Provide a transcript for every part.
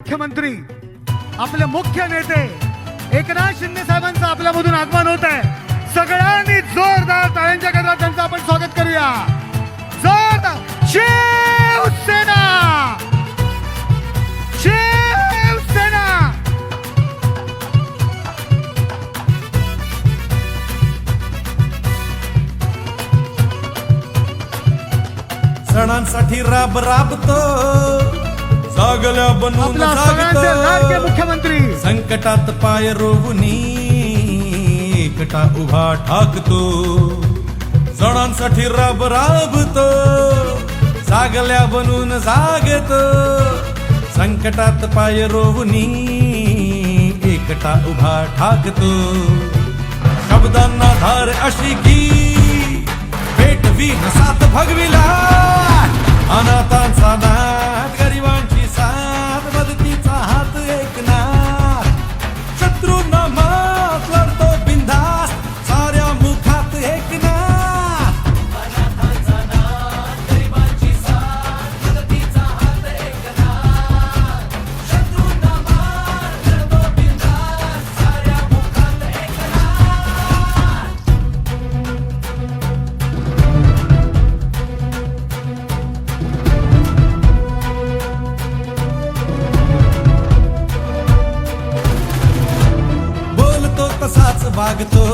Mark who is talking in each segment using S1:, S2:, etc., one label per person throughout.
S1: मुख्यमंत्री आपले मुख्य नेते एकनाथ शिंदे साहेबांचं आपल्यामधून आगमन होत आहे। सगळ्यांनी जोरदार टाळ्यांच्या गजरात त्यांचं आपण स्वागत करूया। जोरदार शिवसेना, शिवसेना।
S2: सणांसाठी राब राबतो, जागल्या बनून
S1: आपल्या सगळ्यांचे लाडके
S2: जागतो,
S1: मुख्यमंत्री
S2: संकटात पाय रोवूनी एकटा उभा ठाकतो। सणांसाठी राब राबतो, जागल्या बनून जागतो, संकटात पाय रोवूनी एकटा उभा ठाकतो। शब्दांना धार अशी की पेटवी नसात भगविला, अनाथांचा नाथ, गरिबांची साथ, मदतीचा हात ऐकणार, शत्रूंना मात लढतो बिंदास, साऱ्या मुखात ऐकणार, अनाथांचा नाथ, गरिबांची साथ, मदतीचा हात ऐकणार, शत्रूंना मात लढतो बिंदास, साऱ्या मुखात ऐकणार। तसाच वागतो,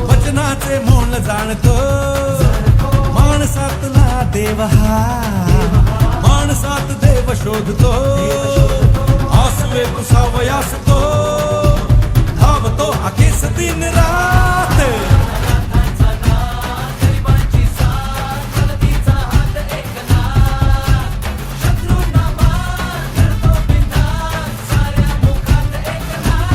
S2: वचनाचे मोल जाणतो, माणसातला देव हा, माणसात देव शोधतो, आसवे पुसावयासतो, धावतो आखेस दिन रात, गरिबांची साथ, मदतीचा हात ऐकणार, शत्रूंना मात लढतो बिंदास, साऱ्या मुखात ऐकणार,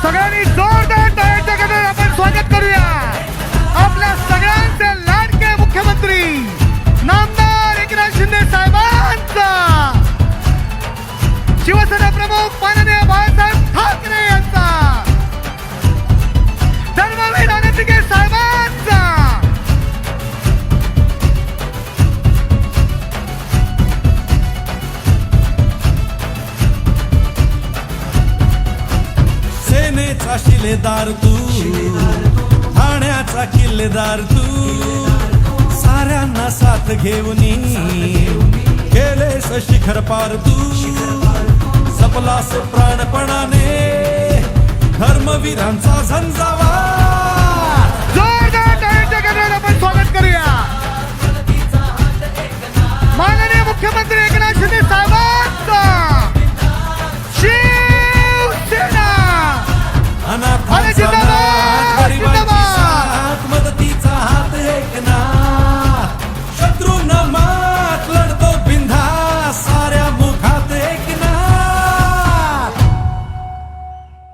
S1: सगळ्यांनी जोरदार टाळ्यांच्या गजरात आपण स्वागत करूया। आपल्या सगळ्यांचे लाडके मुख्यमंत्री नामदार एकनाथ शिंदे साहेबांचा, शिवसेना प्रमुख माननीय बाळासाहेब ठाकरे यांचा, धर्मवीर आनंदगे साहेबांचा,
S2: सेनेचा शिलेदार तू, ठाण्याचा किल्लेदार तू, साऱ्यांना साथ घेऊनी गेलेस शिखर पार तू, जपलास प्राणपणाने धर्मवीरांचा झंझावात।
S1: जोरदार टाळ्यांच्या गजरात आपण स्वागत करूया। माननीय मुख्यमंत्री एकनाथ शिंदे साहेबांचा, शिवसेना
S2: अनाथांचा